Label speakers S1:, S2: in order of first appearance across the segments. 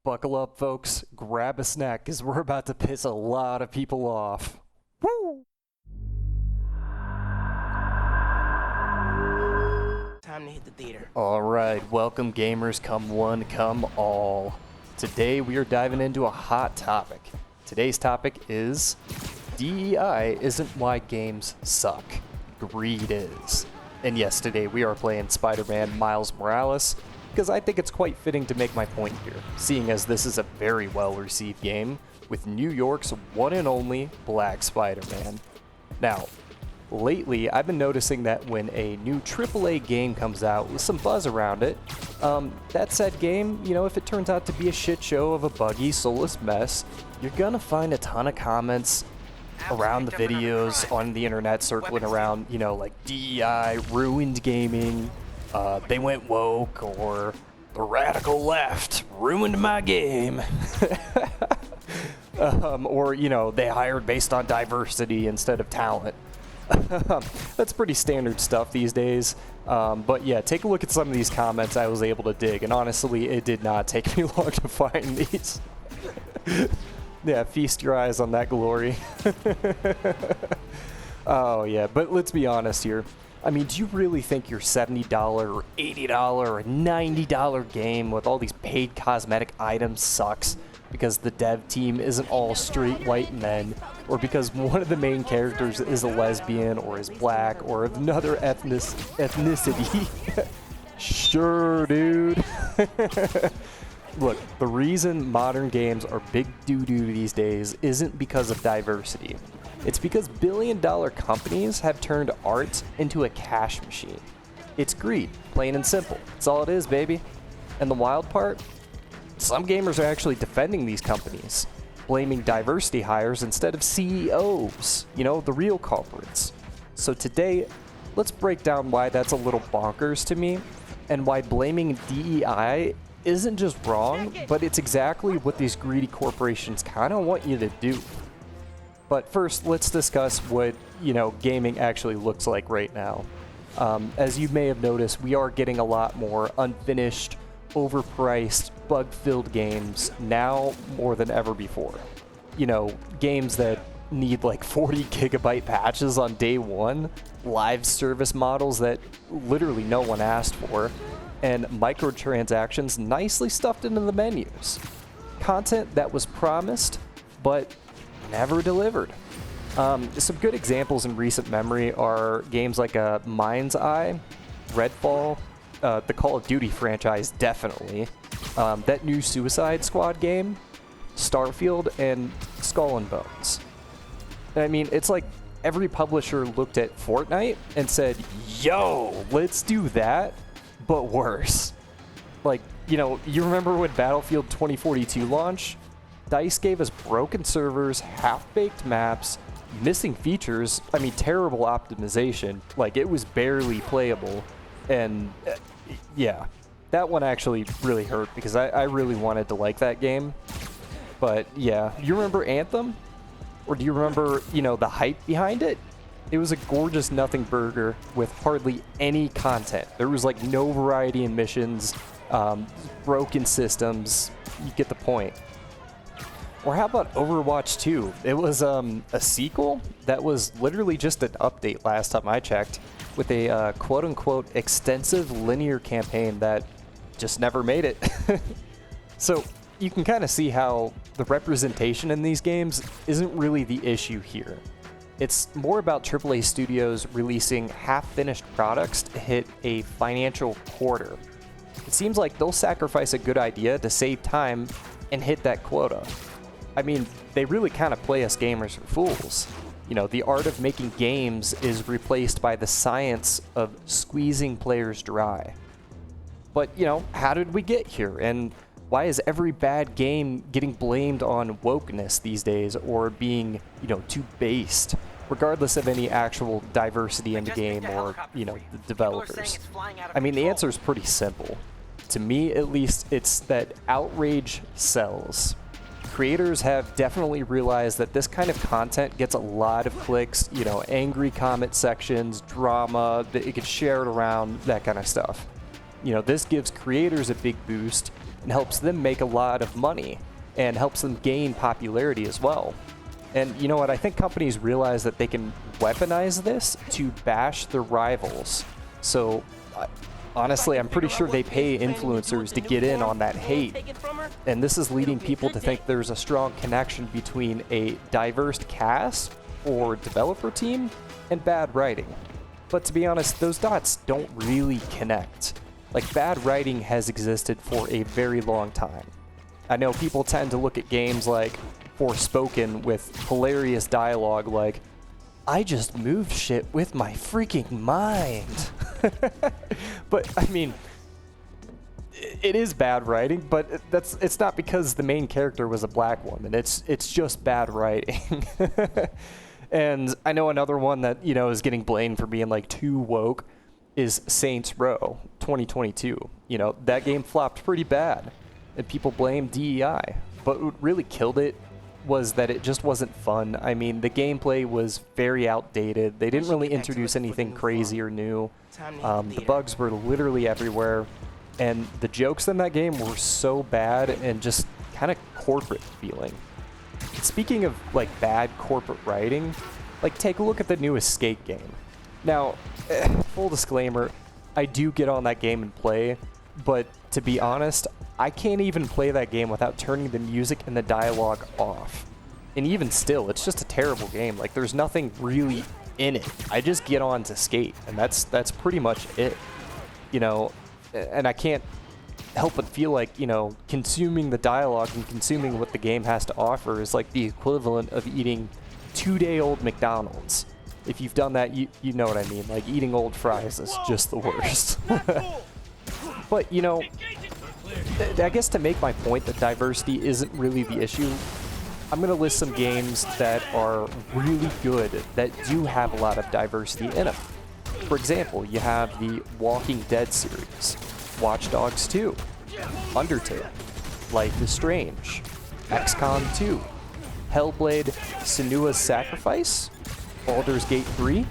S1: Buckle up, folks. Grab a snack, because we're about to piss a lot of people off. Woo!
S2: Time to hit the theater.
S1: Alright, welcome gamers, come one, come all. Today we are diving into a hot topic. Today's topic is DEI isn't why games suck. Greed is. And yes, today we are playing Spider-Man Miles Morales, because I think it's quite fitting to make my point here, seeing as this is a very well-received game with New York's one and only Black Spider-Man. Now, lately I've been noticing that when a new AAA game comes out with some buzz around it, that said game, if it turns out to be a shit show of a buggy, soulless mess, you're gonna find a ton of comments around the videos on the internet circling around, like DEI ruined gaming, they went woke, or the radical left ruined my game. Or, they hired based on diversity instead of talent. That's pretty standard stuff these days. But yeah, take a look at some of these comments I was able to dig, and honestly, it did not take me long to find these. Yeah, feast your eyes on that glory. Oh yeah, but let's be honest here. I mean, do you really think your $70 or $80 or $90 game with all these paid cosmetic items sucks because the dev team isn't all straight white men, or because one of the main characters is a lesbian or is black or of another ethnicity? Sure, dude. Look, the reason modern games are big doo-doo these days isn't because of diversity. It's because billion-dollar companies have turned art into a cash machine. It's greed, plain and simple. That's all it is, baby. And the wild part? Some gamers are actually defending these companies, blaming diversity hires instead of CEOs, the real culprits. So today, let's break down why that's a little bonkers to me, and why blaming DEI isn't just wrong, but it's exactly what these greedy corporations kind of want you to do. But first, let's discuss what, gaming actually looks like right now. As you may have noticed, we are getting a lot more unfinished, overpriced, bug-filled games now more than ever before. Games that need like 40 gigabyte patches on day one, live service models that literally no one asked for, and microtransactions nicely stuffed into the menus. Content that was promised, but never delivered. Some good examples in recent memory are games like Mind's Eye, Redfall, the Call of Duty franchise definitely, that new Suicide Squad game, Starfield, and Skull and Bones. I mean, it's like every publisher looked at Fortnite and said, yo, let's do that, but worse. Like, you remember when Battlefield 2042 launched? DICE gave us broken servers, half-baked maps, missing features, terrible optimization, like it was barely playable, and yeah, that one actually really hurt because I really wanted to like that game. But yeah, you remember Anthem? Or do you remember, the hype behind it? It was a gorgeous nothing burger with hardly any content. There was like no variety in missions, broken systems, you get the point. Or how about Overwatch 2? It was a sequel that was literally just an update last time I checked, with a quote-unquote extensive linear campaign that just never made it. So you can kind of see how the representation in these games isn't really the issue here. It's more about AAA studios releasing half-finished products to hit a financial quarter. It seems like they'll sacrifice a good idea to save time and hit that quota. They really kind of play us gamers for fools. The art of making games is replaced by the science of squeezing players dry. But, how did we get here? And why is every bad game getting blamed on wokeness these days, or being, too based, regardless of any actual diversity in the game or, the developers? The answer is pretty simple. To me, at least, it's that Outrage sells. Creators have definitely realized that this kind of content gets a lot of clicks, angry comment sections, drama, it gets shared around, that kind of stuff. This gives creators a big boost, and helps them make a lot of money and helps them gain popularity as well. And you know what? I think companies realize that they can weaponize this to bash their rivals. So honestly, I'm pretty sure they pay influencers to get in on that hate. And this is leading people to think there's a strong connection between a diverse cast or developer team and bad writing. But to be honest, those dots don't really connect. Like, bad writing has existed for a very long time. I know people tend to look at games like Forspoken with hilarious dialogue like, I just moved shit with my freaking mind. But, I mean, it is bad writing, but it's not because the main character was a black woman. It's just bad writing. And I know another one that, you know, is getting blamed for being like too woke is Saints Row 2022. You know, that game flopped pretty bad and people blame DEI. But what really killed it was that it just wasn't fun. I mean, the gameplay was very outdated. They didn't really introduce anything crazy or new. The bugs were literally everywhere. And the jokes in that game were so bad and just kind of corporate feeling. Speaking of like bad corporate writing, like take a look at the new Escape game. Now, full disclaimer, I do get on that game and play, but to be honest, I can't even play that game without turning the music and the dialogue off. And even still, it's just a terrible game. Like, there's nothing really in it. I just get on to skate, and that's pretty much it. You know, and I can't help but feel like, you know, consuming the dialogue and consuming what the game has to offer is like the equivalent of eating 2-day-old McDonald's. If you've done that, you know what I mean. Like, eating old fries is just the worst. But, you know, I guess to make my point that diversity isn't really the issue, I'm going to list some games that are really good, that do have a lot of diversity in them. For example, you have the Walking Dead series, Watch Dogs 2, Undertale, Life is Strange, XCOM 2, Hellblade: Senua's Sacrifice, Baldur's Gate 3,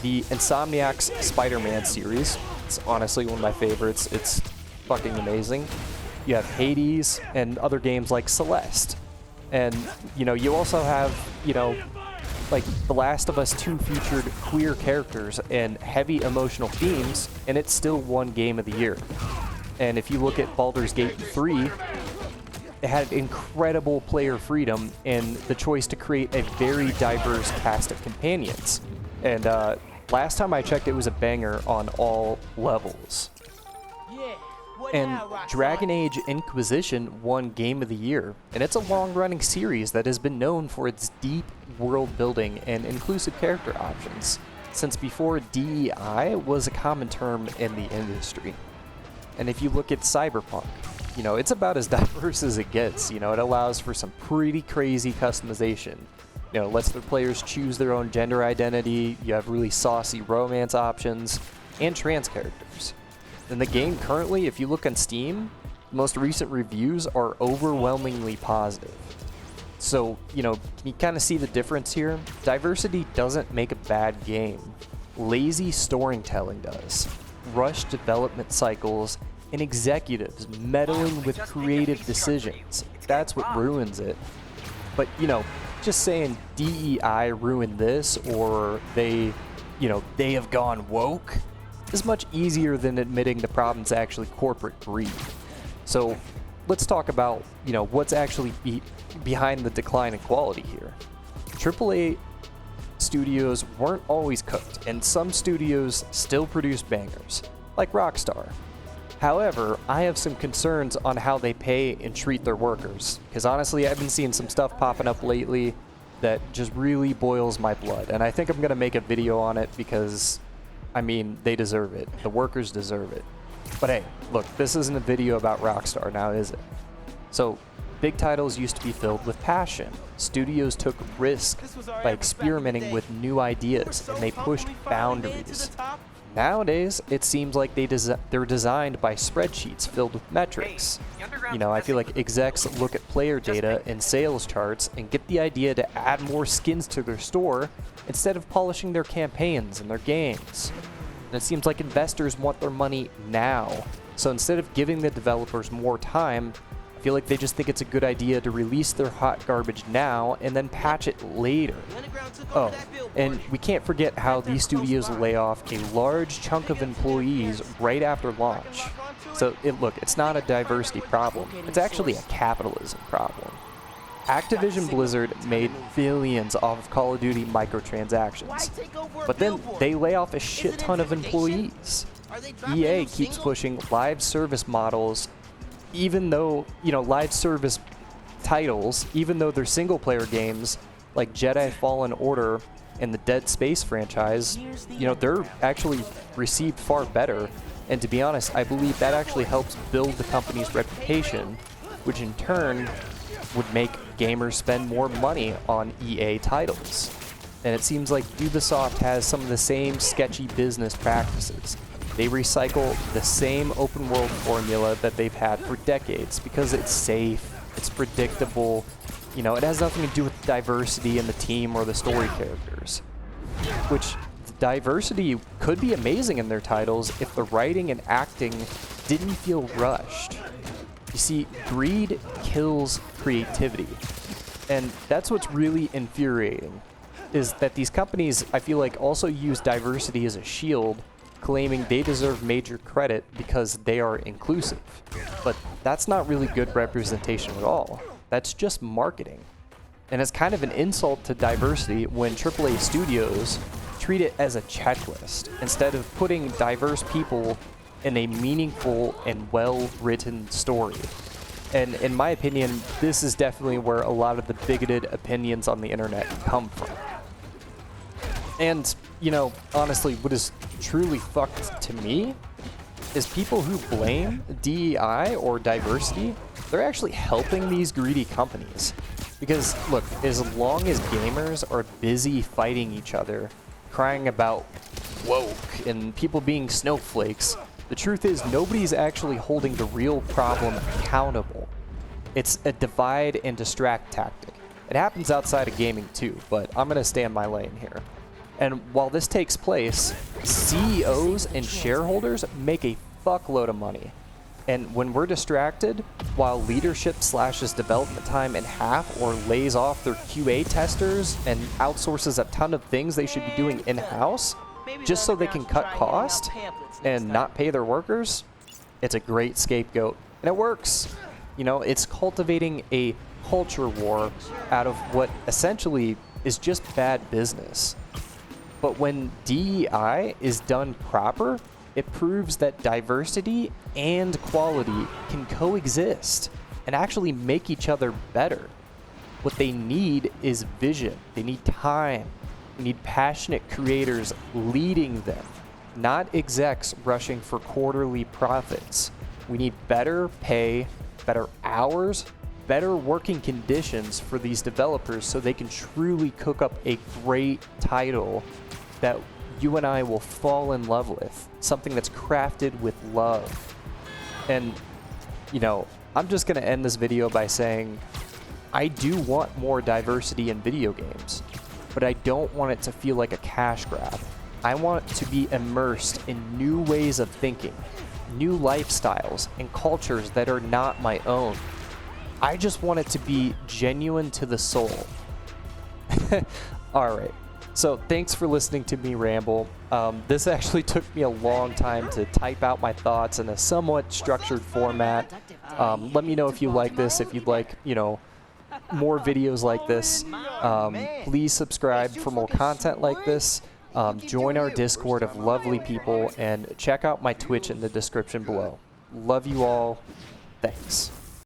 S1: the Insomniac's Spider-Man series. It's honestly one of my favorites. It's fucking amazing. You have Hades and other games like Celeste. And, you know, you also have, you know, like The Last of Us 2 featured queer characters and heavy emotional themes, and it's still won Game of the Year. And if you look at Baldur's Gate 3, it had incredible player freedom and the choice to create a very diverse cast of companions. And last time I checked, it was a banger on all levels. And Dragon Age Inquisition won Game of the Year, and it's a long-running series that has been known for its deep world building and inclusive character options, since before DEI was a common term in the industry. And if you look at Cyberpunk, you know, it's about as diverse as it gets. You know, it allows for some pretty crazy customization. You know, it lets the players choose their own gender identity, you have really saucy romance options, and trans characters. And the game currently, if you look on Steam, the most recent reviews are overwhelmingly positive. So, you know, can you kind of see the difference here? Diversity doesn't make a bad game. Lazy storytelling does. Rushed development cycles and executives meddling with creative decisions. That's what ruins it. But, you know, just saying DEI ruined this, or they have gone woke, is much easier than admitting the problem's actually corporate greed. So let's talk about, you know, what's actually behind the decline in quality here. AAA studios weren't always cooked, and some studios still produce bangers, like Rockstar. However, I have some concerns on how they pay and treat their workers, because honestly, I've been seeing some stuff popping up lately that just really boils my blood, and I think I'm going to make a video on it because, I mean, they deserve it. The workers deserve it. But hey, look, this isn't a video about Rockstar now, is it? So, big titles used to be filled with passion. Studios took risk by experimenting with new ideas, and they pushed boundaries. Nowadays, it seems like they're designed by spreadsheets filled with metrics. You know, I feel like execs look at player data and sales charts and get the idea to add more skins to their store instead of polishing their campaigns and their games. And it seems like investors want their money now, So instead of giving the developers more time, I feel like they just think it's a good idea to release their hot garbage now and then patch it later. Oh, and we can't forget how these studios lay off a large chunk of employees right after launch. So look, it's not a diversity problem. It's actually a capitalism problem. Activision Blizzard made billions off of Call of Duty microtransactions, but then they lay off a shit ton of employees. EA keeps pushing live service models, even though, live service titles, even though they're single player games like Jedi Fallen Order and the Dead Space franchise, they're actually received far better. And to be honest, I believe that actually helps build the company's reputation, which in turn would make gamers spend more money on EA titles. And it seems like Ubisoft has some of the same sketchy business practices. They recycle the same open world formula that they've had for decades because it's safe, it's predictable, it has nothing to do with diversity in the team or the story characters. Which, diversity could be amazing in their titles if the writing and acting didn't feel rushed. You see, greed kills creativity. And that's what's really infuriating, is that these companies, I feel like, also use diversity as a shield, claiming they deserve major credit because they are inclusive. But that's not really good representation at all. That's just marketing. And it's kind of an insult to diversity when AAA studios treat it as a checklist instead of putting diverse people in a meaningful and well-written story. And in my opinion, this is definitely where a lot of the bigoted opinions on the internet come from. And, honestly, what is truly fucked to me is people who blame DEI or diversity, they're actually helping these greedy companies. Because, look, as long as gamers are busy fighting each other, crying about woke and people being snowflakes, the truth is nobody's actually holding the real problem accountable. It's a divide and distract tactic. It happens outside of gaming too, but I'm going to stay in my lane here. And while this takes place, CEOs and shareholders make a fuckload of money. And when we're distracted, while leadership slashes development time in half or lays off their QA testers and outsources a ton of things they should be doing in-house, just so they can cut cost and not pay their workers, it's a great scapegoat. And it works. It's cultivating a culture war out of what essentially is just bad business. But when DEI is done proper, it proves that diversity and quality can coexist and actually make each other better. What they need is vision. They need time. They need passionate creators leading them, not execs rushing for quarterly profits. We need better pay, better hours, better working conditions for these developers so they can truly cook up a great title that you and I will fall in love with, something that's crafted with love. And, I'm just going to end this video by saying I do want more diversity in video games, but I don't want it to feel like a cash grab. I want to be immersed in new ways of thinking, new lifestyles, and cultures that are not my own. I just want it to be genuine to the soul. All right. So thanks for listening to me ramble. This actually took me a long time to type out my thoughts in a somewhat structured format. Let me know if you like this, if you'd like, more videos like this. Please subscribe for more content like this. Join our Discord of lovely people and check out my Twitch in the description below. Love you all. Thanks.